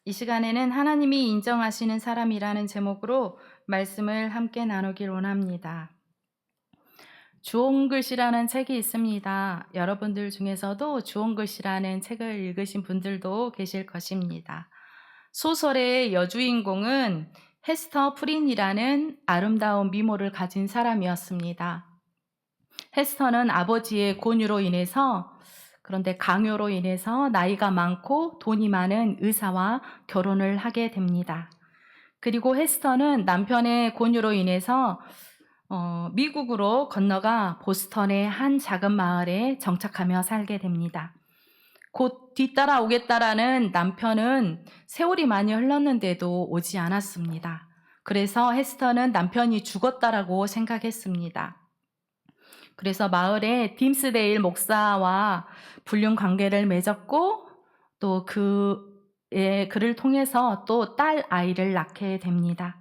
이 시간에는 하나님이 인정하시는 사람이라는 제목으로 말씀을 함께 나누길 원합니다. 주홍글씨라는 책이 있습니다. 여러분들 중에서도 주홍글씨라는 책을 읽으신 분들도 계실 것입니다. 소설의 여주인공은 헤스터 프린이라는 아름다운 미모를 가진 사람이었습니다. 헤스터는 아버지의 권유로 인해서, 그런데 강요로 인해서 나이가 많고 돈이 많은 의사와 결혼을 하게 됩니다. 그리고 헤스터는 남편의 권유로 인해서 미국으로 건너가 보스턴의 한 작은 마을에 정착하며 살게 됩니다. 곧 뒤따라오겠다라는 남편은 세월이 많이 흘렀는데도 오지 않았습니다. 그래서 헤스터는 남편이 죽었다라고 생각했습니다. 그래서 마을에 딤스데일 목사와 불륜 관계를 맺었고 또 그를 통해서 또 딸 아이를 낳게 됩니다.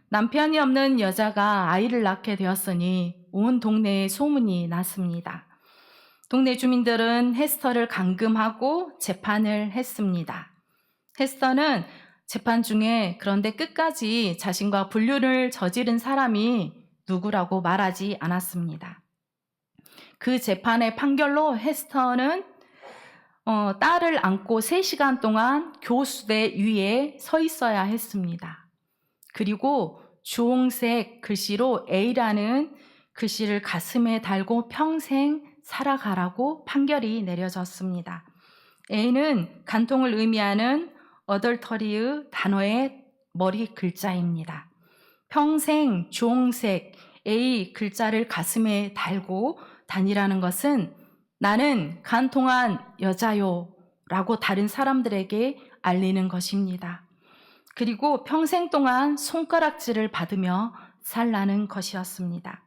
남편이 없는 여자가 아이를 낳게 되었으니 온 동네에 소문이 났습니다. 동네 주민들은 헤스터를 감금하고 재판을 했습니다. 헤스터는 재판 중에 그런데 끝까지 자신과 불륜을 저지른 사람이 누구라고 말하지 않았습니다. 그 재판의 판결로 헤스터는 딸을 안고 3시간 동안 교수대 위에 서 있어야 했습니다. 그리고 주홍색 글씨로 A라는 글씨를 가슴에 달고 평생 살아가라고 판결이 내려졌습니다. A는 간통을 의미하는 어덜터리의 단어의 머리 글자입니다. 평생 주홍색 A 글자를 가슴에 달고 다니라는 것은 나는 간통한 여자요 라고 다른 사람들에게 알리는 것입니다. 그리고 평생 동안 손가락질을 받으며 살라는 것이었습니다.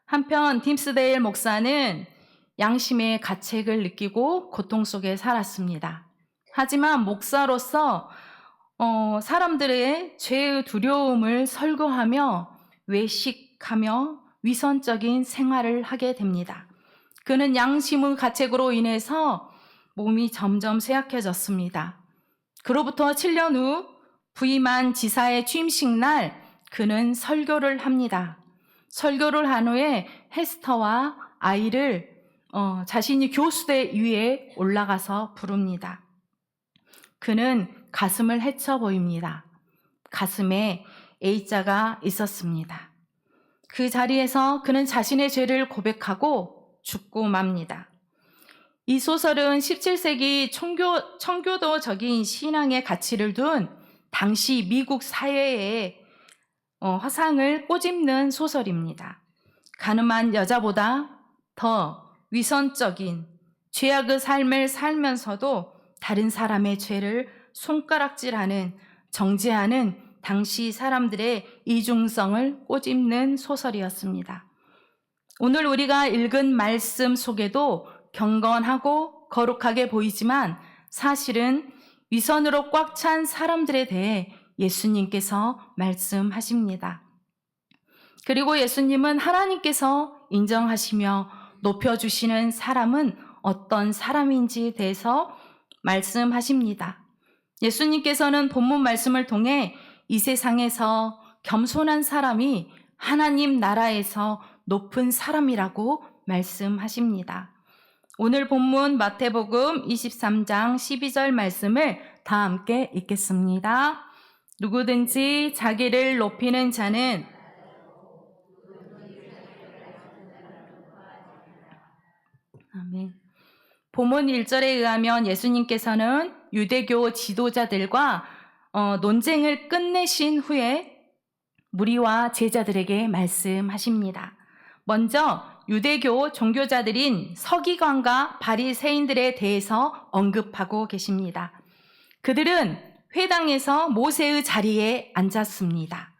한편 딤스데일 목사는 양심의 가책을 느끼고 고통 속에 살았습니다. 하지만 목사로서 사람들의 죄의 두려움을 설교하며 외식하며 위선적인 생활을 하게 됩니다. 그는 양심의 가책으로 인해서 몸이 점점 쇠약해졌습니다. 그로부터 7년 후 부임한 지사의 취임식 날 그는 설교를 합니다. 설교를 한 후에 헤스터와 아이를 자신이 교수대 위에 올라가서 부릅니다. 그는 가슴을 헤쳐 보입니다. 가슴에 A자가 있었습니다. 그 자리에서 그는 자신의 죄를 고백하고 죽고 맙니다. 이 소설은 17세기 청교도적인 신앙의 가치를 둔 당시 미국 사회의 화상을 꼬집는 소설입니다. 가늠한 여자보다 더 위선적인 죄악의 삶을 살면서도 다른 사람의 죄를 손가락질하는, 정죄하는 당시 사람들의 이중성을 꼬집는 소설이었습니다. 오늘 우리가 읽은 말씀 속에도 경건하고 거룩하게 보이지만 사실은 위선으로 꽉 찬 사람들에 대해 예수님께서 말씀하십니다. 그리고 예수님은 하나님께서 인정하시며 높여주시는 사람은 어떤 사람인지에 대해서 말씀하십니다. 예수님께서는 본문 말씀을 통해 이 세상에서 겸손한 사람이 하나님 나라에서 높은 사람이라고 말씀하십니다. 오늘 본문 마태복음 23장 12절 말씀을 다 함께 읽겠습니다. 누구든지 자기를 높이는 자는 아멘. 본문 1절에 의하면 예수님께서는 유대교 지도자들과 논쟁을 끝내신 후에 무리와 제자들에게 말씀하십니다. 먼저 유대교 종교자들인 서기관과 바리새인들에 대해서 언급하고 계십니다. 그들은 회당에서 모세의 자리에 앉았습니다.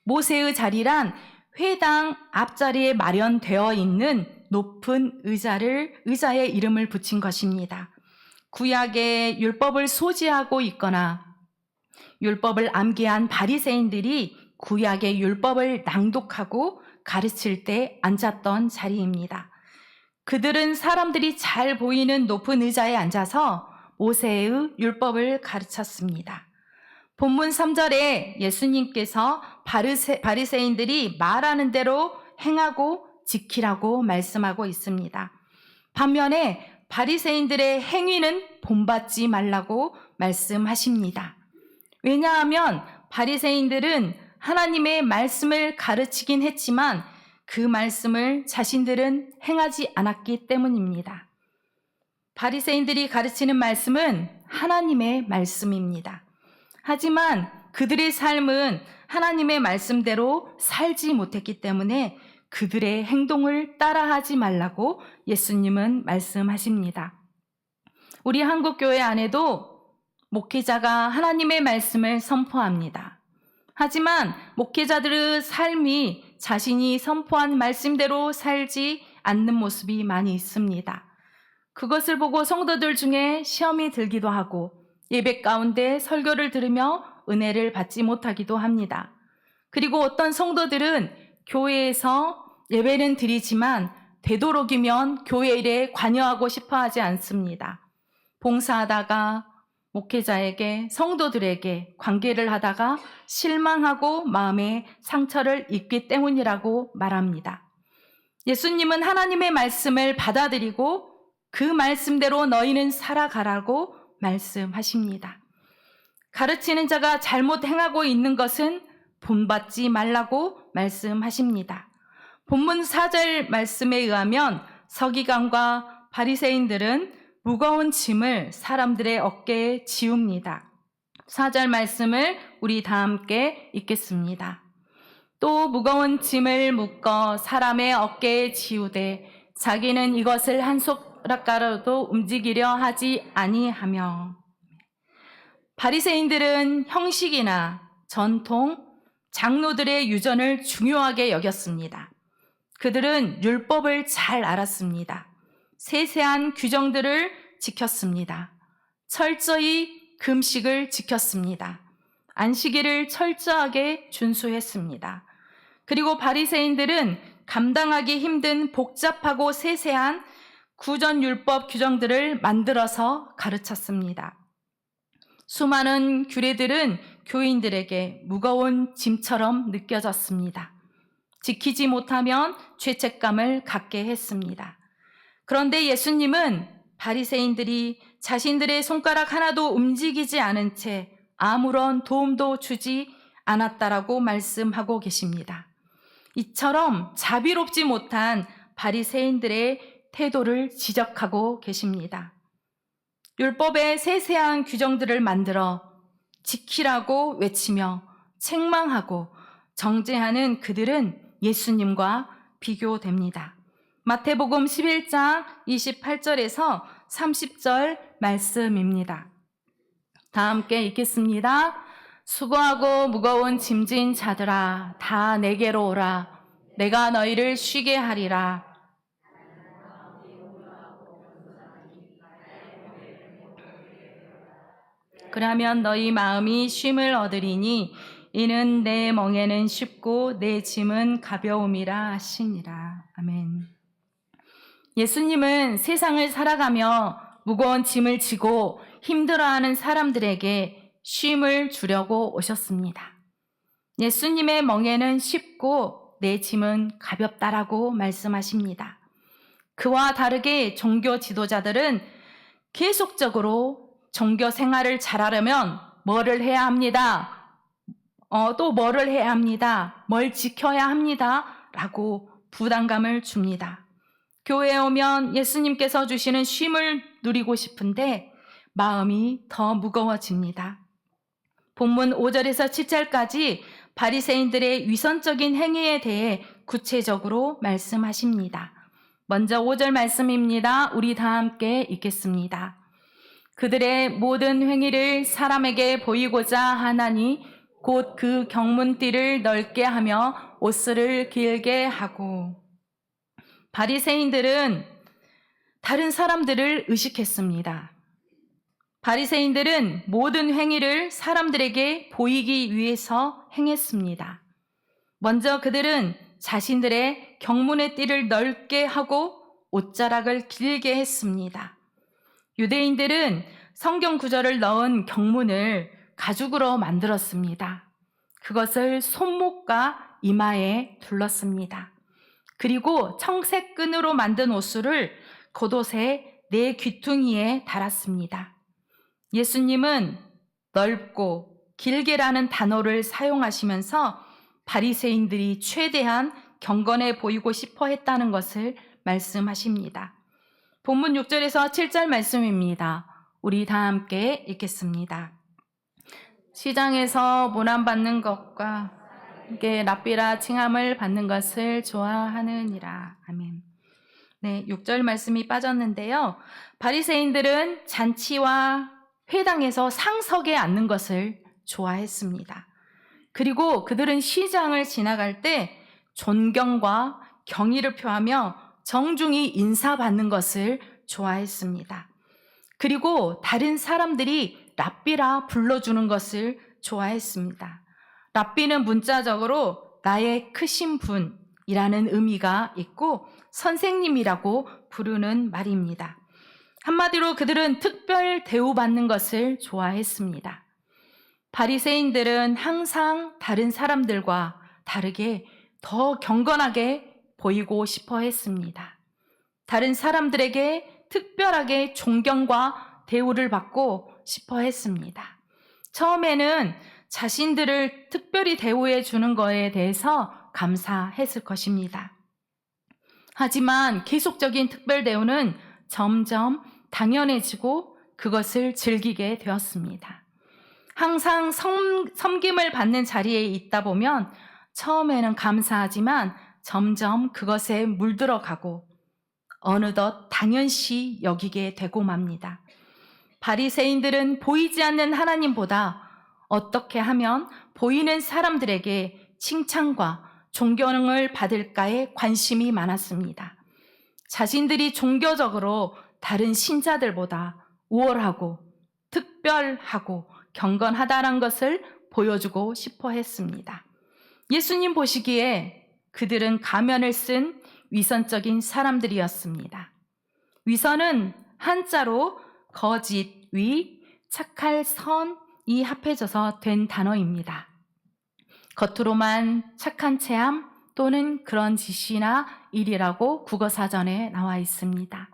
모세의 자리란 회당 앞자리에 마련되어 있는 높은 의자에 이름을 붙인 것입니다. 구약의 율법을 소지하고 있거나 율법을 암기한 바리새인들이 구약의 율법을 낭독하고 가르칠 때 앉았던 자리입니다. 그들은 사람들이 잘 보이는 높은 의자에 앉아서 모세의 율법을 가르쳤습니다. 본문 3절에 예수님께서 바리새인들이 말하는 대로 행하고 지키라고 말씀하고 있습니다. 반면에 바리새인들의 행위는 본받지 말라고 말씀하십니다. 왜냐하면 바리새인들은 하나님의 말씀을 가르치긴 했지만 그 말씀을 자신들은 행하지 않았기 때문입니다. 바리새인들이 가르치는 말씀은 하나님의 말씀입니다. 하지만 그들의 삶은 하나님의 말씀대로 살지 못했기 때문에 그들의 행동을 따라하지 말라고 예수님은 말씀하십니다. 우리 한국교회 안에도 목회자가 하나님의 말씀을 선포합니다. 하지만 목회자들의 삶이 자신이 선포한 말씀대로 살지 않는 모습이 많이 있습니다. 그것을 보고 성도들 중에 시험이 들기도 하고 예배 가운데 설교를 들으며 은혜를 받지 못하기도 합니다. 그리고 어떤 성도들은 교회에서 예배는 드리지만 되도록이면 교회 일에 관여하고 싶어 하지 않습니다. 봉사하다가 목회자에게, 성도들에게 관계를 하다가 실망하고 마음에 상처를 입기 때문이라고 말합니다. 예수님은 하나님의 말씀을 받아들이고 그 말씀대로 너희는 살아가라고 말씀하십니다. 가르치는 자가 잘못 행하고 있는 것은 본받지 말라고 말씀하십니다. 본문 4절 말씀에 의하면 서기관과 바리새인들은 무거운 짐을 사람들의 어깨에 지웁니다. 4절 말씀을 우리 다 함께 읽겠습니다. 또 무거운 짐을 묶어 사람의 어깨에 지우되 자기는 이것을 한 손가락가로도 움직이려 하지 아니하며. 바리새인들은 형식이나 전통, 장로들의 유전을 중요하게 여겼습니다. 그들은 율법을 잘 알았습니다. 세세한 규정들을 지켰습니다. 철저히 금식을 지켰습니다. 안식일을 철저하게 준수했습니다. 그리고 바리새인들은 감당하기 힘든 복잡하고 세세한 구전율법 규정들을 만들어서 가르쳤습니다. 수많은 규례들은 교인들에게 무거운 짐처럼 느껴졌습니다. 지키지 못하면 죄책감을 갖게 했습니다. 그런데 예수님은 바리새인들이 자신들의 손가락 하나도 움직이지 않은 채 아무런 도움도 주지 않았다라고 말씀하고 계십니다. 이처럼 자비롭지 못한 바리새인들의 태도를 지적하고 계십니다. 율법의 세세한 규정들을 만들어 지키라고 외치며 책망하고 정죄하는 그들은 예수님과 비교됩니다. 마태복음 11장 28절에서 30절 말씀입니다. 다 함께 읽겠습니다. 수고하고 무거운 짐진 자들아 다 내게로 오라. 내가 너희를 쉬게 하리라. 그러면 너희 마음이 쉼을 얻으리니 이는 내 멍에는 쉽고 내 짐은 가벼움이라 하시니라. 아멘. 예수님은 세상을 살아가며 무거운 짐을 지고 힘들어하는 사람들에게 쉼을 주려고 오셨습니다. 예수님의 멍에는 쉽고 내 짐은 가볍다라고 말씀하십니다. 그와 다르게 종교 지도자들은 계속적으로 종교 생활을 잘하려면 뭐를 해야 합니다. 또 뭐를 해야 합니다. 뭘 지켜야 합니다. 라고 부담감을 줍니다. 교회에 오면 예수님께서 주시는 쉼을 누리고 싶은데 마음이 더 무거워집니다. 본문 5절에서 7절까지 바리새인들의 위선적인 행위에 대해 구체적으로 말씀하십니다. 먼저 5절 말씀입니다. 우리 다 함께 읽겠습니다. 그들의 모든 행위를 사람에게 보이고자 하나니 곧 그 경문띠를 넓게 하며 옷슬을 길게 하고. 바리새인들은 다른 사람들을 의식했습니다. 바리새인들은 모든 행위를 사람들에게 보이기 위해서 행했습니다. 먼저 그들은 자신들의 경문의 띠를 넓게 하고 옷자락을 길게 했습니다. 유대인들은 성경 구절을 넣은 경문을 가죽으로 만들었습니다. 그것을 손목과 이마에 둘렀습니다. 그리고 청색 끈으로 만든 옷수를 겉옷의 네 귀퉁이에 달았습니다. 예수님은 넓고 길게라는 단어를 사용하시면서 바리새인들이 최대한 경건해 보이고 싶어 했다는 것을 말씀하십니다. 본문 6절에서 7절 말씀입니다. 우리 다 함께 읽겠습니다. 시장에서 모난받는 것과 함께 랍비라 칭함을 받는 것을 좋아하느니라. 아멘. 네, 6절 말씀이 빠졌는데요. 바리새인들은 잔치와 회당에서 상석에 앉는 것을 좋아했습니다. 그리고 그들은 시장을 지나갈 때 존경과 경의를 표하며 정중히 인사받는 것을 좋아했습니다. 그리고 다른 사람들이 랍비라 불러주는 것을 좋아했습니다. 랍비는 문자적으로 나의 크신 분이라는 의미가 있고 선생님이라고 부르는 말입니다. 한마디로 그들은 특별 대우받는 것을 좋아했습니다. 바리새인들은 항상 다른 사람들과 다르게 더 경건하게 보이고 싶어 했습니다. 다른 사람들에게 특별하게 존경과 대우를 받고 싶어 했습니다. 처음에는 자신들을 특별히 대우해 주는 것에 대해서 감사했을 것입니다. 하지만 계속적인 특별 대우는 점점 당연해지고 그것을 즐기게 되었습니다. 항상 섬김을 받는 자리에 있다 보면 처음에는 감사하지만 점점 그것에 물들어가고 어느덧 당연시 여기게 되고 맙니다. 바리새인들은 보이지 않는 하나님보다 어떻게 하면 보이는 사람들에게 칭찬과 존경을 받을까에 관심이 많았습니다. 자신들이 종교적으로 다른 신자들보다 우월하고 특별하고 경건하다는 것을 보여주고 싶어 했습니다. 예수님 보시기에 그들은 가면을 쓴 위선적인 사람들이었습니다. 위선은 한자로 거짓, 위, 착할, 선이 합해져서 된 단어입니다. 겉으로만 착한 체함 또는 그런 짓이나 일이라고 국어사전에 나와 있습니다.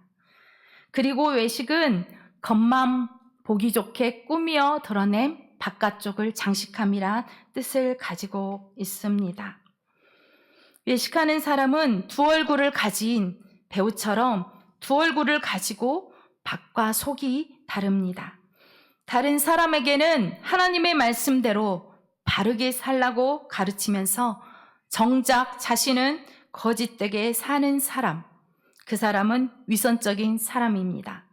그리고 외식은 겉만 보기 좋게 꾸미어 드러낸 바깥쪽을 장식함이란 뜻을 가지고 있습니다. 외식하는 사람은 두 얼굴을 가진 배우처럼 두 얼굴을 가지고 밖과 속이 다릅니다. 다른 사람에게는 하나님의 말씀대로 바르게 살라고 가르치면서 정작 자신은 거짓되게 사는 사람, 그 사람은 위선적인 사람입니다.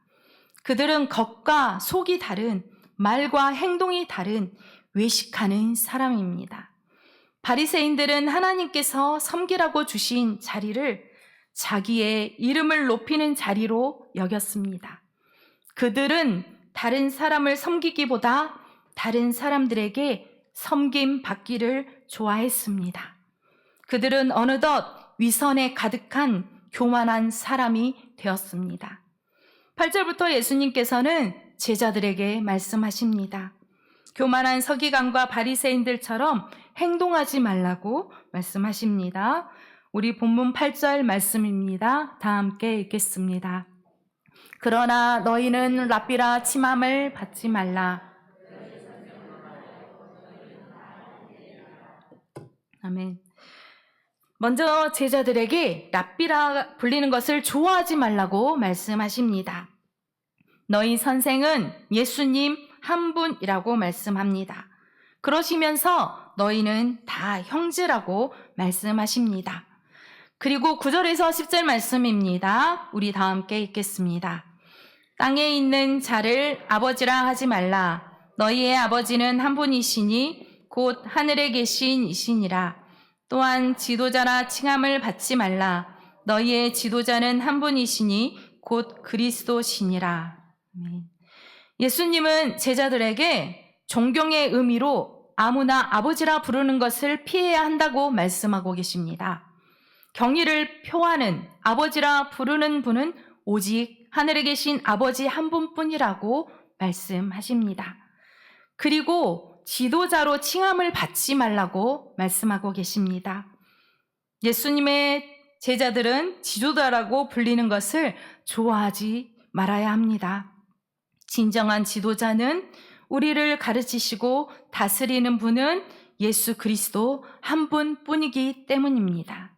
그들은 겉과 속이 다른, 말과 행동이 다른 외식하는 사람입니다. 바리새인들은 하나님께서 섬기라고 주신 자리를 자기의 이름을 높이는 자리로 여겼습니다. 그들은 다른 사람을 섬기기보다 다른 사람들에게 섬김 받기를 좋아했습니다. 그들은 어느덧 위선에 가득한 교만한 사람이 되었습니다. 8절부터 예수님께서는 제자들에게 말씀하십니다. 교만한 서기관과 바리새인들처럼 행동하지 말라고 말씀하십니다. 우리 본문 8절 말씀입니다. 다 함께 읽겠습니다. 그러나 너희는 랍비라 칭함을 받지 말라. 아멘. 먼저 제자들에게 랍비라 불리는 것을 좋아하지 말라고 말씀하십니다. 너희 선생은 예수님 한 분이라고 말씀합니다. 그러시면서 너희는 다 형제라고 말씀하십니다. 그리고 9절에서 10절 말씀입니다. 우리 다 함께 읽겠습니다. 땅에 있는 자를 아버지라 하지 말라. 너희의 아버지는 한 분이시니 곧 하늘에 계신 이시니라. 또한 지도자라 칭함을 받지 말라. 너희의 지도자는 한 분이시니 곧 그리스도시니라. 예수님은 제자들에게 존경의 의미로 아무나 아버지라 부르는 것을 피해야 한다고 말씀하고 계십니다. 경의를 표하는 아버지라 부르는 분은 오직 하늘에 계신 아버지 한 분뿐이라고 말씀하십니다. 그리고 지도자로 칭함을 받지 말라고 말씀하고 계십니다. 예수님의 제자들은 지도자라고 불리는 것을 좋아하지 말아야 합니다. 진정한 지도자는 우리를 가르치시고 다스리는 분은 예수 그리스도 한 분뿐이기 때문입니다.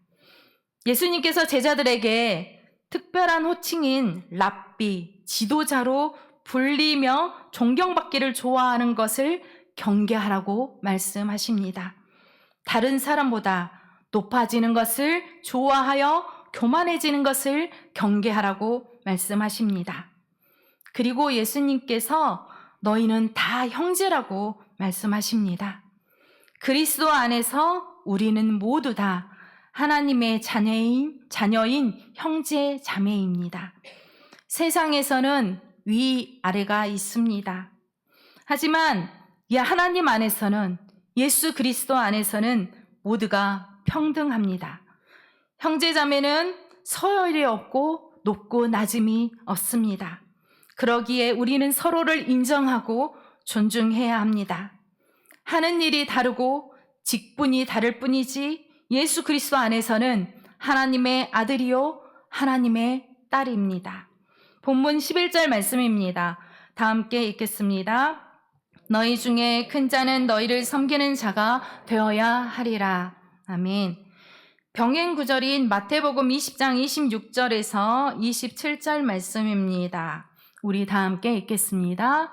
예수님께서 제자들에게 특별한 호칭인 랍비, 지도자로 불리며 존경받기를 좋아하는 것을 경계하라고 말씀하십니다. 다른 사람보다 높아지는 것을 좋아하여 교만해지는 것을 경계하라고 말씀하십니다. 그리고 예수님께서 너희는 다 형제라고 말씀하십니다. 그리스도 안에서 우리는 모두 다 하나님의 자녀인 형제 자매입니다. 세상에서는 위아래가 있습니다. 하지만 하나님 안에서는, 예수 그리스도 안에서는 모두가 평등합니다. 형제자매는 서열이 없고 높고 낮음이 없습니다. 그러기에 우리는 서로를 인정하고 존중해야 합니다. 하는 일이 다르고 직분이 다를 뿐이지 예수 그리스도 안에서는 하나님의 아들이요 하나님의 딸입니다. 본문 11절 말씀입니다. 다 함께 읽겠습니다. 너희 중에 큰 자는 너희를 섬기는 자가 되어야 하리라. 아멘. 병행 구절인 마태복음 20장 26절에서 27절 말씀입니다. 우리 다 함께 읽겠습니다.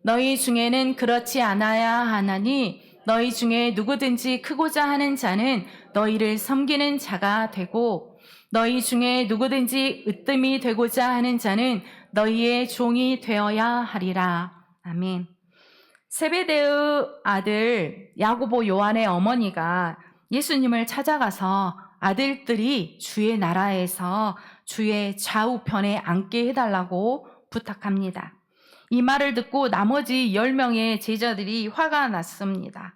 너희 중에는 그렇지 않아야 하나니 너희 중에 누구든지 크고자 하는 자는 너희를 섬기는 자가 되고 너희 중에 누구든지 으뜸이 되고자 하는 자는 너희의 종이 되어야 하리라. 아멘. 세베대의 아들 야고보 요한의 어머니가 예수님을 찾아가서 아들들이 주의 나라에서 주의 좌우편에 앉게 해달라고 부탁합니다. 이 말을 듣고 나머지 10명의 제자들이 화가 났습니다.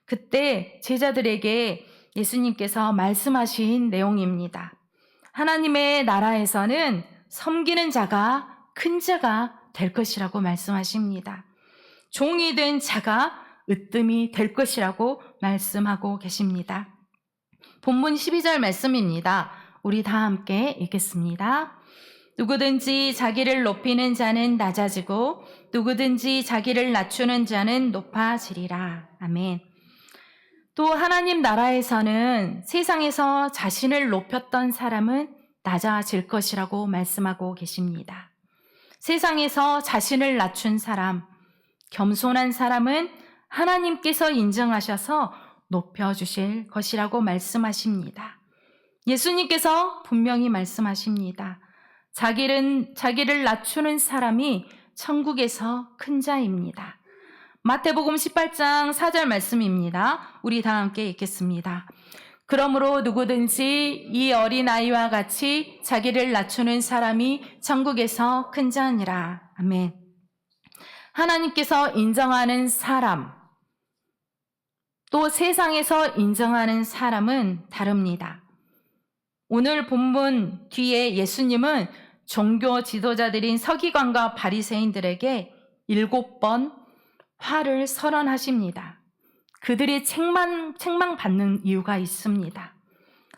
그때 제자들에게 예수님께서 말씀하신 내용입니다. 하나님의 나라에서는 섬기는 자가 큰 자가 될 것이라고 말씀하십니다. 종이 된 자가 으뜸이 될 것이라고 말씀하고 계십니다. 본문 12절 말씀입니다. 우리 다 함께 읽겠습니다. 누구든지 자기를 높이는 자는 낮아지고 누구든지 자기를 낮추는 자는 높아지리라. 아멘. 또 하나님 나라에서는 세상에서 자신을 높였던 사람은 낮아질 것이라고 말씀하고 계십니다. 세상에서 자신을 낮춘 사람, 겸손한 사람은 하나님께서 인정하셔서 높여주실 것이라고 말씀하십니다. 예수님께서 분명히 말씀하십니다. 자기를 낮추는 사람이 천국에서 큰 자입니다. 마태복음 18장 4절 말씀입니다. 우리 다 함께 읽겠습니다. 그러므로 누구든지 이 어린아이와 같이 자기를 낮추는 사람이 천국에서 큰 자니라. 아멘. 하나님께서 인정하는 사람, 또 세상에서 인정하는 사람은 다릅니다. 오늘 본문 뒤에 예수님은 종교 지도자들인 서기관과 바리새인들에게 7번 화를 선언하십니다. 그들이 책망받는 이유가 있습니다.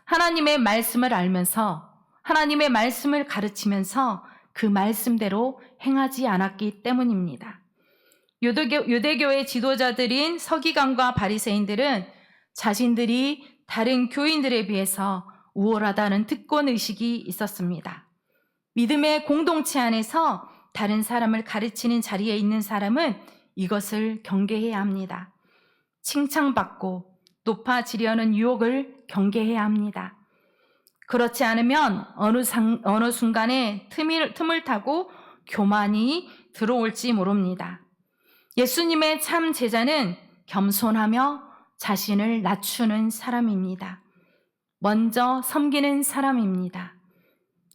하나님의 말씀을 알면서 하나님의 말씀을 가르치면서 그 말씀대로 행하지 않았기 때문입니다. 유대교의 지도자들인 서기관과 바리새인들은 자신들이 다른 교인들에 비해서 우월하다는 특권의식이 있었습니다. 믿음의 공동체 안에서 다른 사람을 가르치는 자리에 있는 사람은 이것을 경계해야 합니다. 칭찬받고 높아지려는 유혹을 경계해야 합니다. 그렇지 않으면 어느 순간에 틈을 타고 교만이 들어올지 모릅니다. 예수님의 참 제자는 겸손하며 자신을 낮추는 사람입니다. 먼저 섬기는 사람입니다.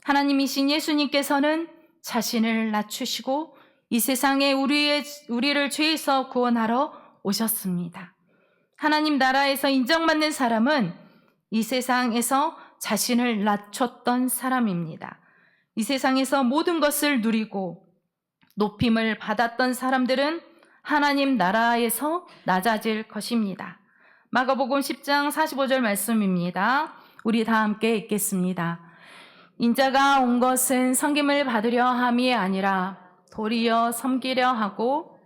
하나님이신 예수님께서는 자신을 낮추시고 이 세상에 우리를 죄에서 구원하러 오셨습니다. 하나님 나라에서 인정받는 사람은 이 세상에서 자신을 낮췄던 사람입니다. 이 세상에서 모든 것을 누리고 높임을 받았던 사람들은 하나님 나라에서 낮아질 것입니다. 마가복음 10장 45절 말씀입니다. 우리 다 함께 읽겠습니다. 인자가 온 것은 섬김을 받으려 함이 아니라 도리어 섬기려 하고.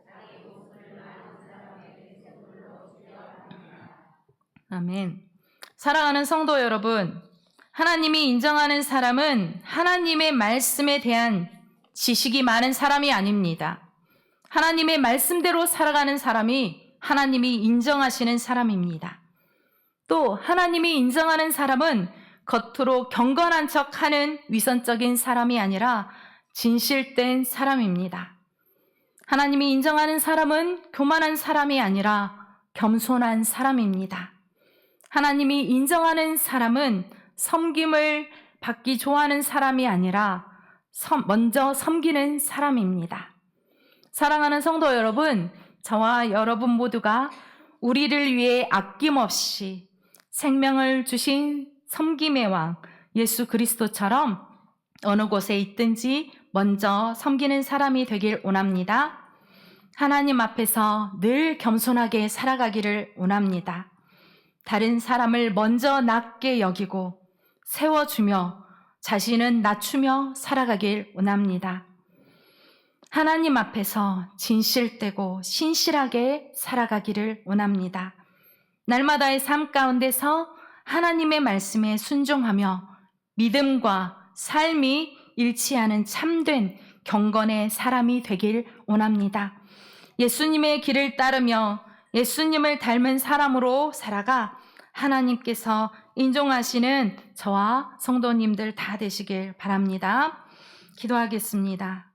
아멘. 사랑하는 성도 여러분, 하나님이 인정하는 사람은 하나님의 말씀에 대한 지식이 많은 사람이 아닙니다. 하나님의 말씀대로 살아가는 사람이 하나님이 인정하시는 사람입니다. 또 하나님이 인정하는 사람은 겉으로 경건한 척하는 위선적인 사람이 아니라 진실된 사람입니다. 하나님이 인정하는 사람은 교만한 사람이 아니라 겸손한 사람입니다. 하나님이 인정하는 사람은 섬김을 받기 좋아하는 사람이 아니라 먼저 섬기는 사람입니다. 사랑하는 성도 여러분, 저와 여러분 모두가 우리를 위해 아낌없이 생명을 주신 섬김의 왕 예수 그리스도처럼 어느 곳에 있든지 먼저 섬기는 사람이 되길 원합니다. 하나님 앞에서 늘 겸손하게 살아가기를 원합니다. 다른 사람을 먼저 낮게 여기고 세워주며 자신은 낮추며 살아가길 원합니다. 하나님 앞에서 진실되고 신실하게 살아가기를 원합니다. 날마다의 삶 가운데서 하나님의 말씀에 순종하며 믿음과 삶이 일치하는 참된 경건의 사람이 되길 원합니다. 예수님의 길을 따르며 예수님을 닮은 사람으로 살아가 하나님께서 인정하시는 저와 성도님들 다 되시길 바랍니다. 기도하겠습니다.